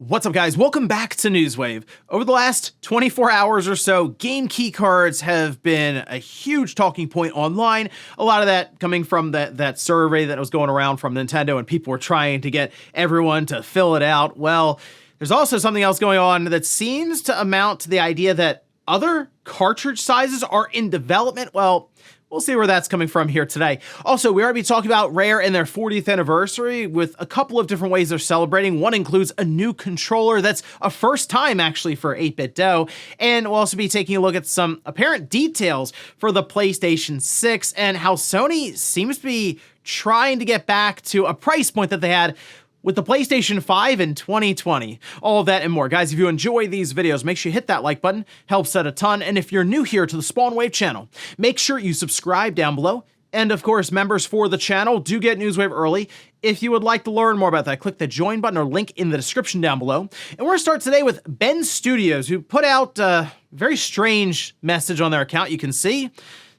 What's up, guys? Welcome back to Newswave. Over the last 24 hours or so, game key cards have been a huge talking point online. A lot of that coming from that survey that was going around from Nintendo, and people were trying to get everyone to fill it out. Well, there's also something else going on that seems to amount to the idea that other cartridge sizes are in development. Well, we'll see where that's coming from here today. Also, we are going to be talking about Rare and their 40th anniversary with a couple of different ways they're celebrating. One includes a new controller that's a first time actually for 8-Bit Do. And we'll also be taking a look at some apparent details for the PlayStation 6 and how Sony seems to be trying to get back to a price point that they had with the PlayStation 5 in 2020. All of that and more. Guys, if you enjoy these videos, make sure you hit that like button. Helps out a ton. And if you're new here to the Spawn Wave channel, make sure you subscribe down below. And of course, members for the channel do get Newswave early. If you would like to learn more about that, click the join button or link in the description down below. And we're going to start today with Ben Studios, who put out a very strange message on their account. You can see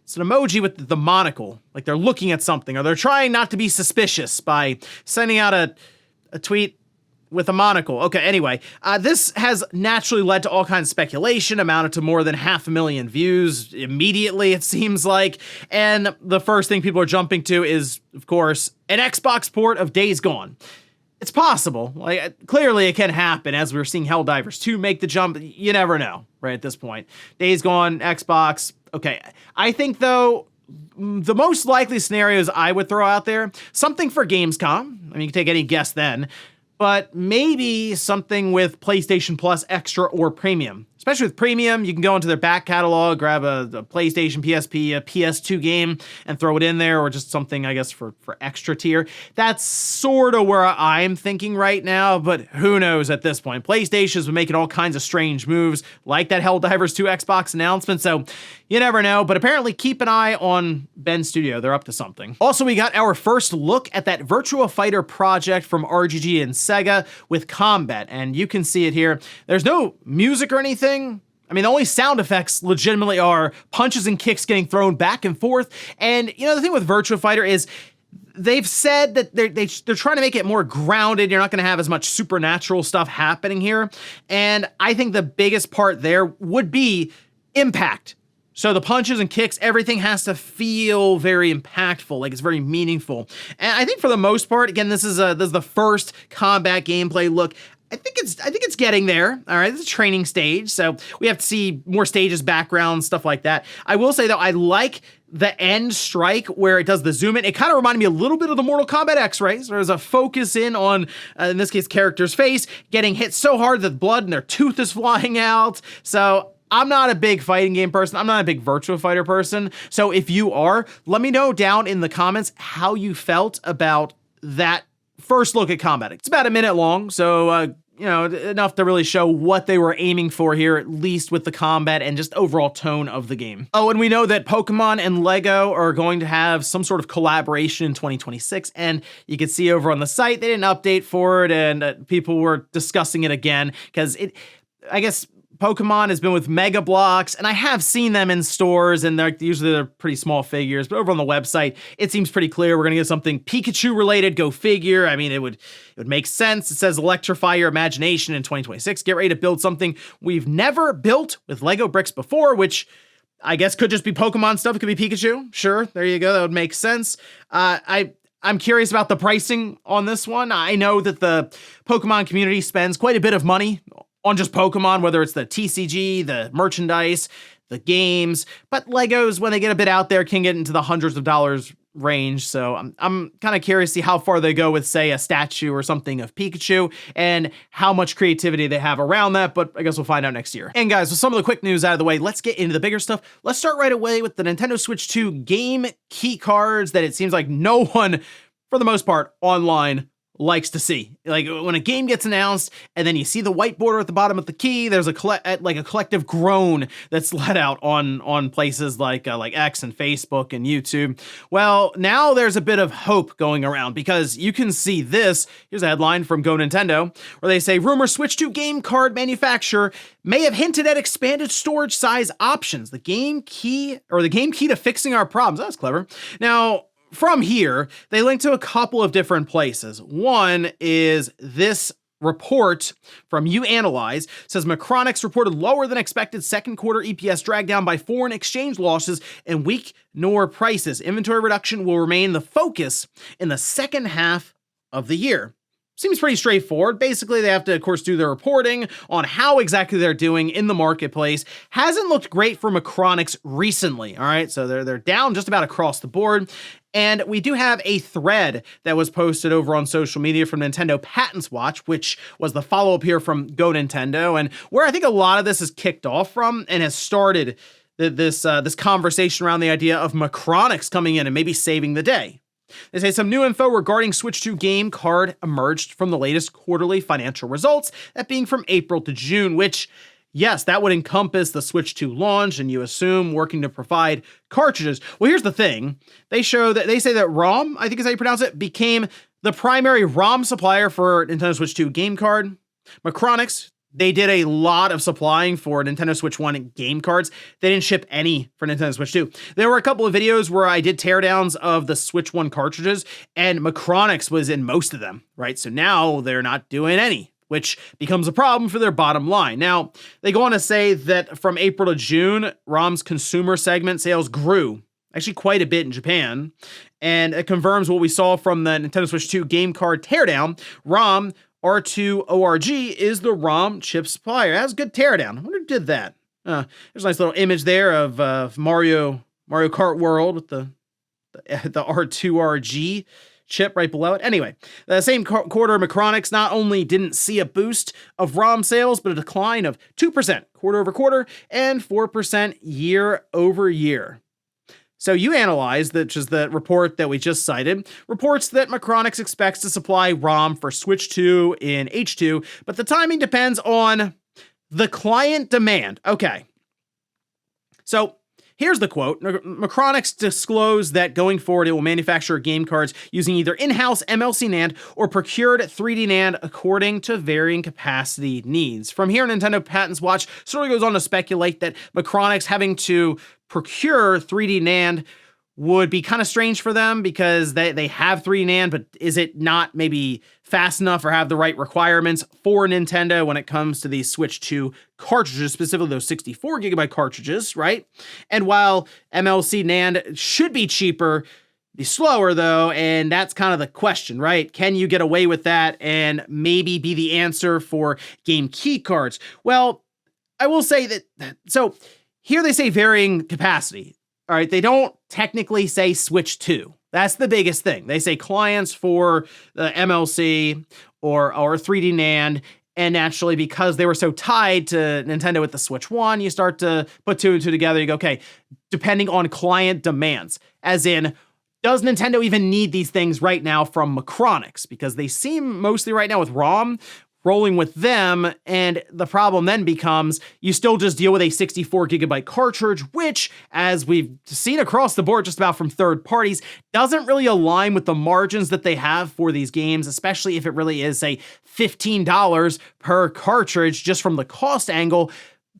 it's an emoji with the monocle, like they're looking at something, or they're trying not to be suspicious by sending out a tweet with a monocle. Okay, anyway, this has naturally led to all kinds of speculation, amounted to more than 500,000 views immediately, it seems like. And the first thing people are jumping to is, of course, an Xbox port of Days Gone. It's possible. Like, clearly it can happen, as we're seeing Helldivers 2 make the jump. You never know, right, at this point. Days Gone, Xbox. Okay, I think, though, the most likely scenarios I would throw out there, something for Gamescom. I mean, you can take any guess then, but maybe something with PlayStation Plus Extra or Premium. Especially with Premium, you can go into their back catalog, grab a PlayStation, PSP, a PS2 game, and throw it in there, or just something, I guess, for extra tier. That's sort of where I'm thinking right now, but who knows at this point. PlayStation's been making all kinds of strange moves, like that Helldivers 2 Xbox announcement, so you never know, but apparently keep an eye on Ben Studio. They're up to something. Also, we got our first look at that Virtua Fighter project from RGG and Sega with Combat, and you can see it here. There's no music or anything. I mean, the only sound effects legitimately are punches and kicks getting thrown back and forth. And, you know, the thing with Virtua Fighter is they've said that they're trying to make it more grounded. You're not going to have as much supernatural stuff happening here. And I think the biggest part there would be impact. So the punches and kicks, everything has to feel very impactful, like it's very meaningful. And I think for the most part, again, this is the first combat gameplay look. I think it's getting there. All right, this is a training stage, so we have to see more stages, backgrounds, stuff like that. I will say though, I like the end strike where it does the zoom in. It kind of reminded me a little bit of the Mortal Kombat X-rays. There's a focus in on, in this case, character's face, getting hit so hard that blood and their tooth is flying out. So I'm not a big fighting game person. I'm not a big Virtua Fighter person. So if you are, let me know down in the comments how you felt about that first look at combat. It's about a minute long, so you know, enough to really show what they were aiming for here, at least with the combat and just overall tone of the game. Oh, and we know that Pokemon and Lego are going to have some sort of collaboration in 2026, and you can see over on the site, they didn't update for it, and people were discussing it again, because I guess Pokemon has been with Mega Bloks, and I have seen them in stores, and they're pretty small figures, but over on the website, it seems pretty clear we're gonna get something Pikachu related, go figure. I mean, it would make sense. It says electrify your imagination in 2026. Get ready to build something we've never built with Lego bricks before, which I guess could just be Pokemon stuff. It could be Pikachu. Sure, there you go. That would make sense. I'm curious about the pricing on this one. I know that the Pokemon community spends quite a bit of money on just Pokemon, whether it's the TCG, the merchandise, the games, but Legos, when they get a bit out there, can get into the hundreds of dollars range. So I'm kind of curious to see how far they go with, say, a statue or something of Pikachu and how much creativity they have around that, but I guess we'll find out next year. And guys, with some of the quick news out of the way, let's get into the bigger stuff. Let's start right away with the Nintendo Switch 2 game key cards that it seems like no one, for the most part, online likes to see. Like when a game gets announced and then you see the white border at the bottom of the key, there's a collective groan that's let out on places like X and Facebook and YouTube. Well, now there's a bit of hope going around because you can see this. Here's a headline from Go Nintendo where they say rumor Switch 2 game card manufacturer may have hinted at expanded storage size options. The game key to fixing our problems. That's clever. Now, from here, they link to a couple of different places. One is this report from YouAnalyze says Macronix reported lower than expected second quarter EPS dragged down by foreign exchange losses and weak NOR prices. Inventory reduction will remain the focus in the second half of the year. Seems pretty straightforward. Basically, they have to, of course, do their reporting on how exactly they're doing in the marketplace. Hasn't looked great for Macronix recently, all right? So they're down just about across the board. And we do have a thread that was posted over on social media from Nintendo Patents Watch, which was the follow-up here from Go Nintendo, and where I think a lot of this is kicked off from and has started this conversation around the idea of Macronix coming in and maybe saving the day. They say some new info regarding Switch 2 game card emerged from the latest quarterly financial results, that being from April to June, which, yes, that would encompass the Switch 2 launch, and you assume working to provide cartridges. Well, here's the thing. They say that ROM, I think is how you pronounce it, became the primary ROM supplier for Nintendo Switch 2 game card. Macronix, they did a lot of supplying for Nintendo Switch 1 game cards. They didn't ship any for Nintendo Switch 2. There were a couple of videos where I did teardowns of the Switch 1 cartridges, and Macronix was in most of them, right? So now they're not doing any, which becomes a problem for their bottom line. Now, they go on to say that from April to June, ROM's consumer segment sales grew actually quite a bit in Japan, and it confirms what we saw from the Nintendo Switch 2 game card teardown. ROM R2ORG is the ROM chip supplier. That was a good teardown. I wonder who did that. There's a nice little image there of Mario Kart World with the R2RG chip right below it. Anyway, the same quarter, Macronix not only didn't see a boost of ROM sales, but a decline of 2% quarter over quarter and 4% year over year. So YouAnalyze, which is the report that we just cited, reports that Macronix expects to supply ROM for Switch 2 in H2, but the timing depends on the client demand. Okay. So here's the quote. Macronix disclosed that going forward, it will manufacture game cards using either in-house MLC NAND or procured 3D NAND according to varying capacity needs. From here, Nintendo Patents Watch sort of goes on to speculate that Macronix having to procure 3D NAND would be kind of strange for them because they have 3D NAND, but is it not maybe fast enough or have the right requirements for Nintendo when it comes to these Switch 2 cartridges, specifically those 64 gigabyte cartridges, right? And while MLC NAND should be cheaper, be slower though, and that's kind of the question, right? Can you get away with that and maybe be the answer for game key cards? Well, I will say that, so here they say varying capacity. All right, they don't technically say Switch 2. That's the biggest thing. They say clients for the MLC or 3D NAND, and naturally, because they were so tied to Nintendo with the Switch 1, you start to put two and two together. You go, okay, depending on client demands, as in, does Nintendo even need these things right now from Macronix? Because they seem mostly right now with ROM rolling with them, and the problem then becomes you still just deal with a 64 gigabyte cartridge, which, as we've seen across the board just about from third parties, doesn't really align with the margins that they have for these games, especially if it really is, say, $15 per cartridge just from the cost angle.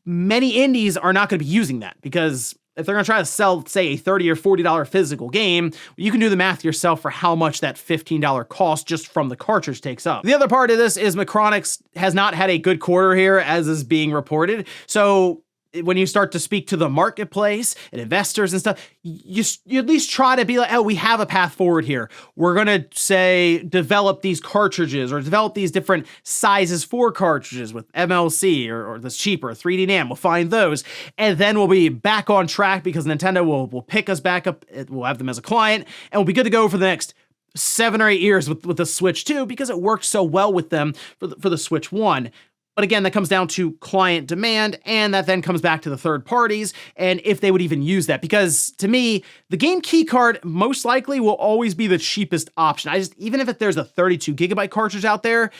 Many indies are not going to be using that because if they're going to try to sell, say, a $30 or $40 physical game, you can do the math yourself for how much that $15 cost just from the cartridge takes up. The other part of this is Macronix has not had a good quarter here, as is being reported. So when you start to speak to the marketplace and investors and stuff, you at least try to be like, oh, we have a path forward here. We're going to, say, develop these cartridges or develop these different sizes for cartridges with MLC or that's cheaper, 3D NAND. We'll find those. And then we'll be back on track because Nintendo will pick us back up. We'll have them as a client and we'll be good to go for the next 7 or 8 years with the Switch 2 because it worked so well with them for the Switch 1. But again, that comes down to client demand, and that then comes back to the third parties, and if they would even use that. Because to me, the game key card most likely will always be the cheapest option. Even if there's a 32 gigabyte cartridge out there,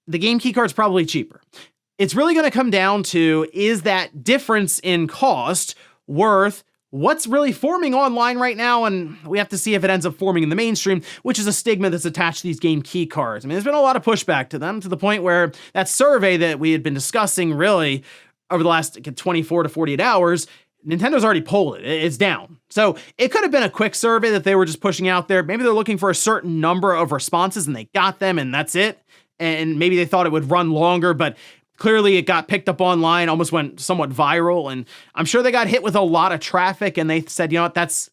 the game key card's probably cheaper. It's really going to come down to, is that difference in cost worth what's really forming online right now? And we have to see if it ends up forming in the mainstream, which is a stigma that's attached to these game key cards. I mean, there's been a lot of pushback to them to the point where that survey that we had been discussing really over the last 24 to 48 hours, Nintendo's already pulled it. It's down. So it could have been a quick survey that they were just pushing out there. Maybe they're looking for a certain number of responses and they got them and that's it. and maybe they thought it would run longer, but clearly it got picked up online, almost went somewhat viral, and I'm sure they got hit with a lot of traffic, and they said, you know what, that's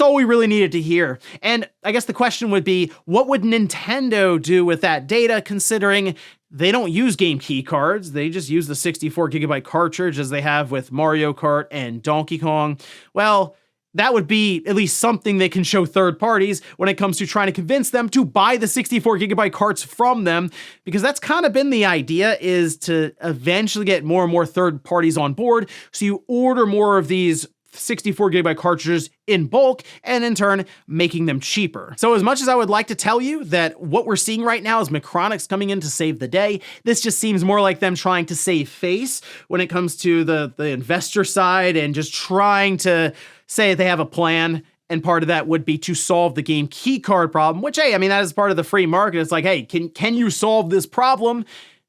all we really needed to hear. And I guess the question would be, what would Nintendo do with that data, considering they don't use game key cards, they just use the 64 gigabyte cartridge as they have with Mario Kart and Donkey Kong? Well, that would be at least something they can show third parties when it comes to trying to convince them to buy the 64 gigabyte carts from them, because that's kind of been the idea, is to eventually get more and more third parties on board. So you order more of these 64 gigabyte cartridges in bulk, and in turn making them cheaper. So as much as I would like to tell you that what we're seeing right now is Macronix coming in to save the day, this just seems more like them trying to save face when it comes to the investor side, and just trying to say they have a plan. And part of that would be to solve the game key card problem, which, hey, I mean, that is part of the free market. It's like, hey, can you solve this problem?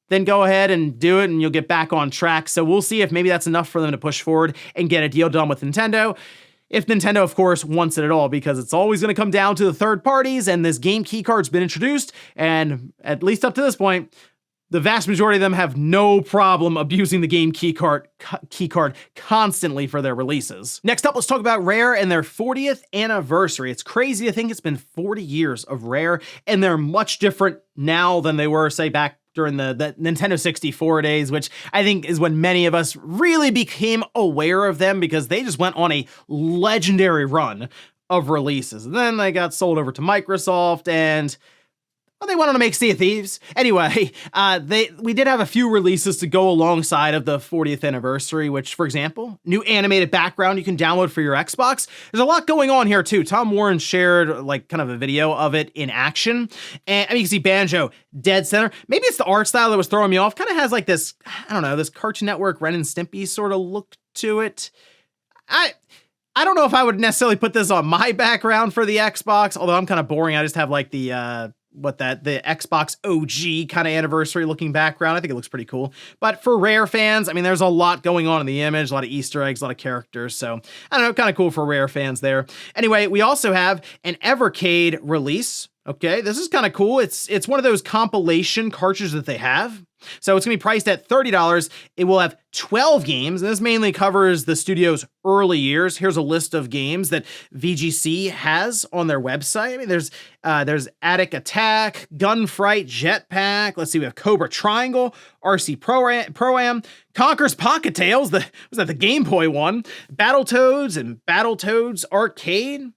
Then go ahead and do it, and you'll get back on track. So we'll see if maybe that's enough for them to push forward and get a deal done with Nintendo. If Nintendo, of course, wants it at all, because it's always going to come down to the third parties, and this game key card's been introduced, and at least up to this point, the vast majority of them have no problem abusing the game key card constantly for their releases. Next up, let's talk about Rare and their 40th anniversary. It's crazy to think it's been 40 years of Rare, and they're much different now than they were, say, back during the Nintendo 64 days, which I think is when many of us really became aware of them, because they just went on a legendary run of releases. And then they got sold over to Microsoft, and well, they went on to make Sea of Thieves. Anyway, we did have a few releases to go alongside of the 40th anniversary, which, for example, new animated background you can download for your Xbox. There's a lot going on here too. Tom Warren shared like kind of a video of it in action. And I mean, you can see Banjo dead center. Maybe it's the art style that was throwing me off. Kind of has like this, I don't know, this Cartoon Network Ren and Stimpy sort of look to it. I don't know if I would necessarily put this on my background for the Xbox, although I'm kind of boring. I just have like the Xbox OG kind of anniversary looking background. I think it looks pretty cool. But for Rare fans, I mean, there's a lot going on in the image, a lot of Easter eggs, a lot of characters. So I don't know, kind of cool for Rare fans there. Anyway, we also have an Evercade release. Okay, this is kind of cool. It's one of those compilation cartridges that they have. So it's going to be priced at $30. It will have 12 games, and this mainly covers the studio's early years. Here's a list of games that VGC has on their website. I mean, there's Attic Attack, Gunfight, Jetpack. Let's see, we have Cobra Triangle, RC Pro-Am, Conker's Pocket Tales, was that the Game Boy one? Battletoads and Battletoads Arcade.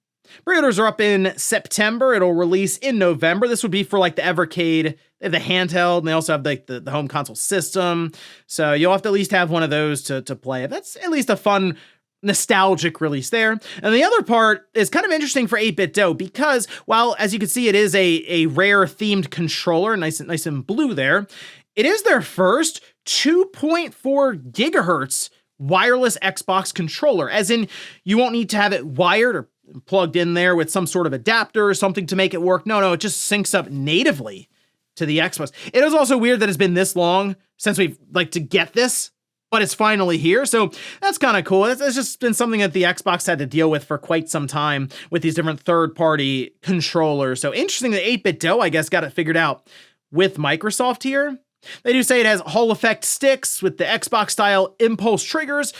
Pre-orders are up in September. It'll release in November. This would be for like the Evercade, the handheld, and they also have like the home console system. So you'll have to at least have one of those to play. That's at least a fun, nostalgic release there. And the other part is kind of interesting for 8BitDo, because while, as you can see, it is a Rare themed controller, nice and blue there, it is their first 2.4 gigahertz wireless Xbox controller, as in you won't need to have it wired or plugged in there with some sort of adapter or something to make it work. No, it just syncs up natively to the Xbox. It is also weird that it's been this long since we've like to get this, but it's finally here. So that's kind of cool. It's just been something that the Xbox had to deal with for quite some time with these different third-party controllers. So interesting that 8BitDo, I guess, got it figured out with Microsoft here. They do say it has Hall effect sticks with the Xbox-style impulse triggers,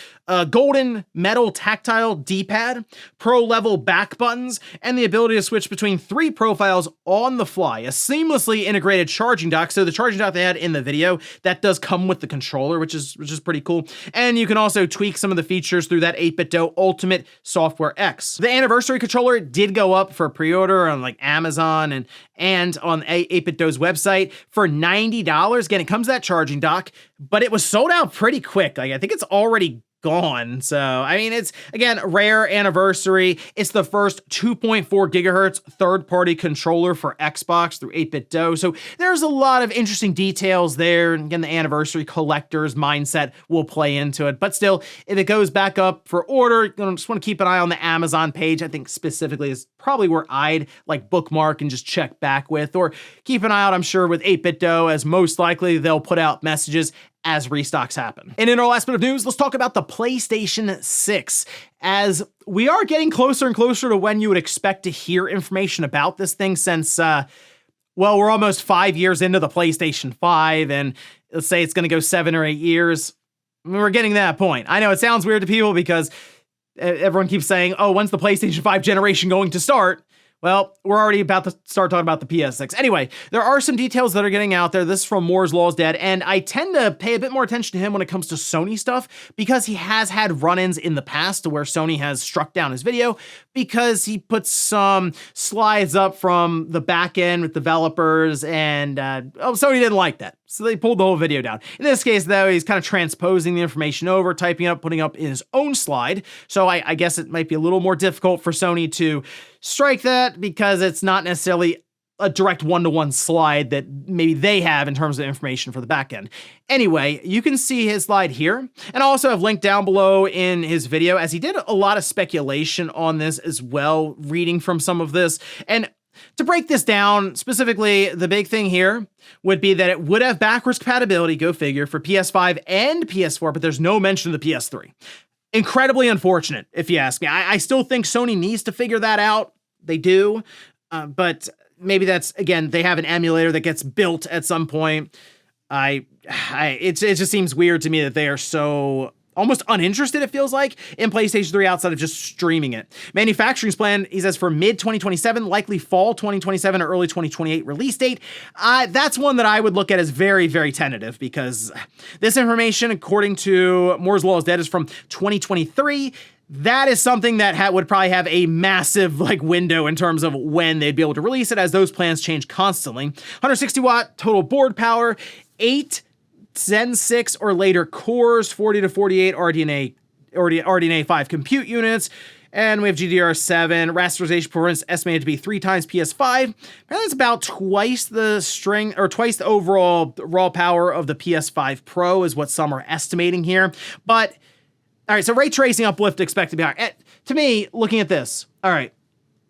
golden metal tactile D-pad, pro-level back buttons, and the ability to switch between 3 profiles on the fly. A seamlessly integrated charging dock. So the charging dock they had in the video, that does come with the controller, which is pretty cool. And you can also tweak some of the features through that 8BitDo Ultimate Software X. The anniversary controller did go up for pre-order on like Amazon and on 8BitDo's website for $90. Again, it comes with that charging dock, but it was sold out pretty quick. Like, I think it's already gone. So, I mean, it's, again, Rare anniversary. It's the first 2.4 gigahertz third-party controller for Xbox through 8BitDo. So there's a lot of interesting details there. And again, the anniversary collector's mindset will play into it. But still, if it goes back up for order, you just want to keep an eye on the Amazon page. I think specifically is probably where I'd like bookmark and just check back with, or keep an eye out, I'm sure, with 8BitDo, as most likely they'll put out messages as restocks happen. And in our last bit of news, let's talk about the PlayStation 6, as we are getting closer and closer to when you would expect to hear information about this thing, since well, we're almost 5 years into the PlayStation 5, and let's say it's going to go 7 or 8 years. We're getting to that point. I know it sounds weird to people because everyone keeps saying, oh, when's the PlayStation 5 generation going to start? Well, we're already about to start talking about the PS6. Anyway, there are some details that are getting out there. This is from Moore's Law is Dead, and I tend to pay a bit more attention to him when it comes to Sony stuff because he has had run-ins in the past to where Sony has struck down his video because he puts some slides up from the back end with developers, and Sony didn't like that. So they pulled the whole video down. In this case, though, he's kind of transposing the information over, typing up, putting up in his own slide. So I guess it might be a little more difficult for Sony to strike that because it's not necessarily a direct one-to-one slide that maybe they have in terms of information for the back end. Anyway, you can see his slide here, and I also have linked down below in his video as he did a lot of speculation on this as well, reading from some of this. And to break this down, specifically, the big thing here would be that it would have backwards compatibility, go figure, for PS5 and PS4, but there's no mention of the PS3. Incredibly unfortunate, if you ask me. I still think Sony needs to figure that out. They do, but maybe that's, again, they have an emulator that gets built at some point. It just seems weird to me that they are so almost uninterested, it feels like, in PlayStation 3 outside of just streaming it. Manufacturing's plan, he says, for mid-2027, likely fall 2027 or early 2028 release date. That's one that I would look at as very, very tentative because this information, according to Moore's Law is Dead, is from 2023. That is something that would probably have a massive window in terms of when they'd be able to release it, as those plans change constantly. 160 watt total board power, 8 Zen 6 or later cores, 40 to 48 RDNA 5 compute units, and we have GDDR7. Rasterization performance estimated to be 3 times PS5. Apparently that's about twice the overall raw power of the PS5 Pro is what some are estimating here. But all right, so ray tracing uplift expected to be higher. To me, looking at this, all right,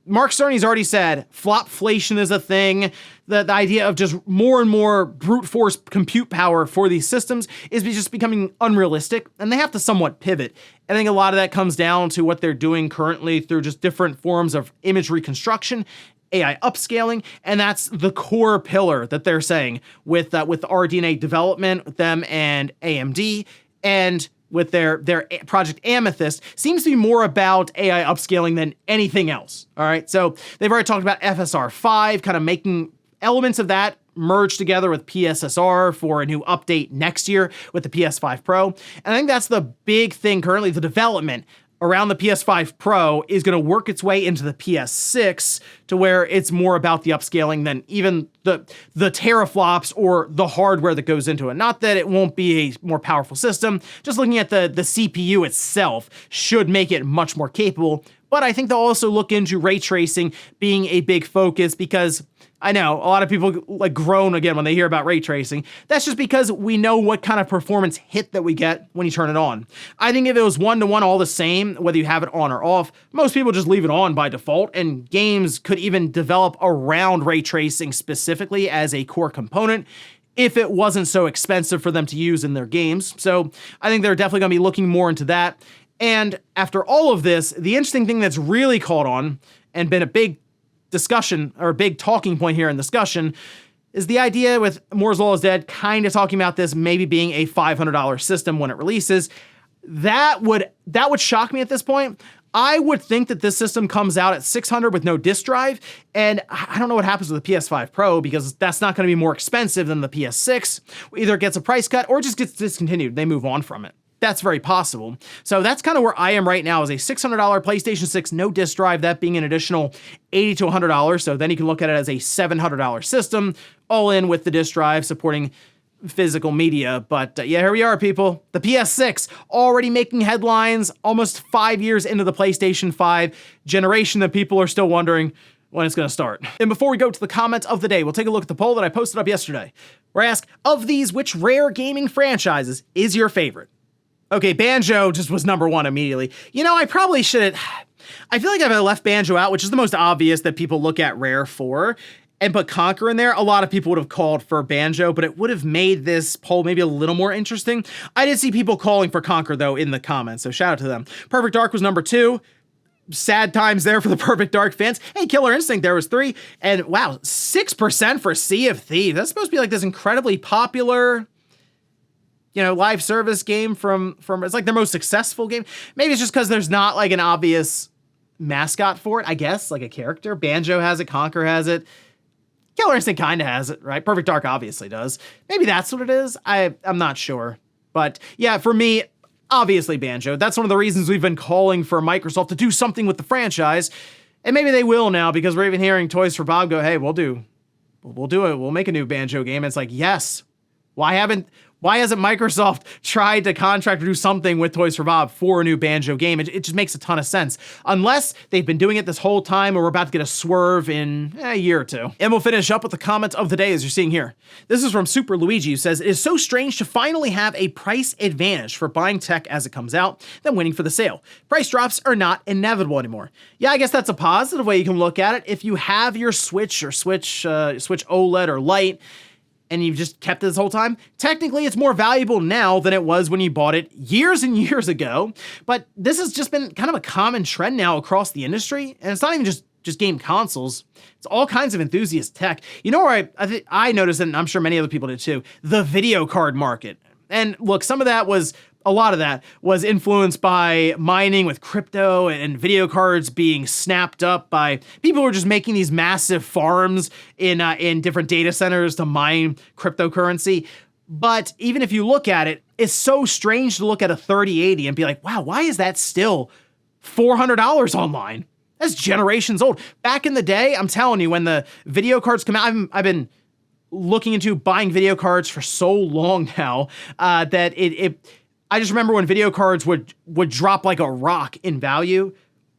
Mark Cerny's already said flopflation is a thing. The idea of just more and more brute force compute power for these systems is just becoming unrealistic, and they have to somewhat pivot. I think a lot of that comes down to what they're doing currently through just different forms of image reconstruction, AI upscaling, and that's the core pillar that they're saying with RDNA development with them and AMD, and with their Project Amethyst seems to be more about AI upscaling than anything else. All right, so they've already talked about FSR5, kind of making elements of that merge together with PSSR for a new update next year with the PS5 Pro. And I think that's the big thing currently, the development around the PS5 Pro is going to work its way into the PS6 to where it's more about the upscaling than even the teraflops or the hardware that goes into it. Not that it won't be a more powerful system, just looking at the CPU itself should make it much more capable. But I think they'll also look into ray tracing being a big focus because I know a lot of people groan again when they hear about ray tracing. That's just because we know what kind of performance hit that we get when you turn it on. I think if it was one-to-one all the same, whether you have it on or off, most people just leave it on by default, and games could even develop around ray tracing specifically as a core component if it wasn't so expensive for them to use in their games. So I think they're definitely going to be looking more into that. And after all of this, the interesting thing that's really caught on and been a big discussion or a big talking point here in discussion is the idea with Moore's Law is Dead kind of talking about this maybe being a $500 system when it releases. That would shock me at this point. I would think that this system comes out at $600 with no disk drive, and I don't know what happens with the PS5 Pro because that's not going to be more expensive than the PS6. Either it gets a price cut or it just gets discontinued. They move on from it. That's very possible. So that's kind of where I am right now, is a $600 PlayStation 6, no disk drive, that being an additional $80 to $100. So then you can look at it as a $700 system, all in with the disk drive supporting physical media. But yeah, here we are, people. The PS6 already making headlines almost 5 years into the PlayStation 5 generation that people are still wondering when it's going to start. And before we go to the comments of the day, we'll take a look at the poll that I posted up yesterday, where I ask, of these, which rare gaming franchises is your favorite? Okay, Banjo just was number one immediately. You know, I probably should have... I feel like if I left Banjo out, which is the most obvious that people look at rare for, and put Conker in there, a lot of people would have called for Banjo, but it would have made this poll maybe a little more interesting. I did see people calling for Conker, though, in the comments, so shout out to them. Perfect Dark was number 2. sad times there for the Perfect Dark fans. Hey, Killer Instinct, there was 3. And wow, 6% for Sea of Thieves. That's supposed to be like this incredibly popular, you know, live service game from it's like their most successful game. Maybe it's just because there's not like an obvious mascot for it, I guess, like a character. Banjo has it, Conker has it. Killer Instinct kind of has it, right? Perfect Dark obviously does. Maybe that's what it is. I'm not sure. But yeah, for me, obviously Banjo. That's one of the reasons we've been calling for Microsoft to do something with the franchise. And maybe they will now, because we're even hearing Toys for Bob go, hey, we'll do it. We'll make a new Banjo game. And it's like, yes. Why hasn't Microsoft tried to contract or do something with Toys for Bob for a new Banjo game? It just makes a ton of sense. Unless they've been doing it this whole time or we're about to get a swerve in a year or two. And we'll finish up with the comment of the day as you're seeing here. This is from Super Luigi, who says, it is so strange to finally have a price advantage for buying tech as it comes out than waiting for the sale. Price drops are not inevitable anymore. Yeah, I guess that's a positive way you can look at it. If you have your Switch or Switch OLED or Lite, and you've just kept it this whole time, technically it's more valuable now than it was when you bought it years and years ago. But this has just been kind of a common trend now across the industry. And it's not even just game consoles. It's all kinds of enthusiast tech. You know where I noticed it, and I'm sure many other people did too, the video card market. And look, a lot of that was influenced by mining with crypto and video cards being snapped up by people who are just making these massive farms in different data centers to mine cryptocurrency. But even if you look at it, it's so strange to look at a 3080 and be like, wow, why is that still $400 online? That's generations old. Back in the day, I'm telling you, when the video cards come out, I've been looking into buying video cards for so long now that I just remember when video cards would drop like a rock in value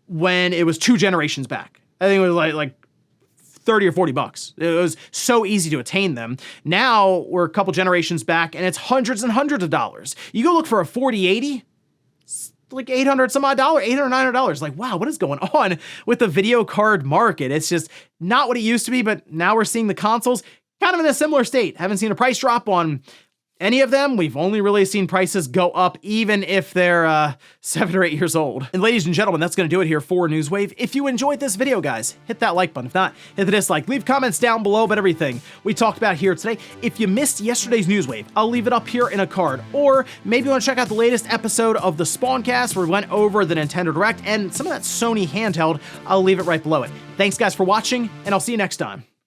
when it was 2 generations back. I think it was like 30 or 40 bucks. It was so easy to attain them. Now we're a couple generations back and it's hundreds and hundreds of dollars. You go look for a 4080, it's like $800 some odd $800, $900. Like, wow, what is going on with the video card market? It's just not what it used to be, but now we're seeing the consoles kind of in a similar state. Haven't seen a price drop on any of them. We've only really seen prices go up, even if they're 7 or 8 years old. And ladies and gentlemen, that's going to do it here for Newswave. If you enjoyed this video, guys, hit that like button. If not, hit the dislike. Leave comments down below about everything we talked about here today. If you missed yesterday's Newswave, I'll leave it up here in a card. Or maybe you want to check out the latest episode of the Spawncast, where we went over the Nintendo Direct and some of that Sony handheld. I'll leave it right below it. Thanks, guys, for watching, and I'll see you next time.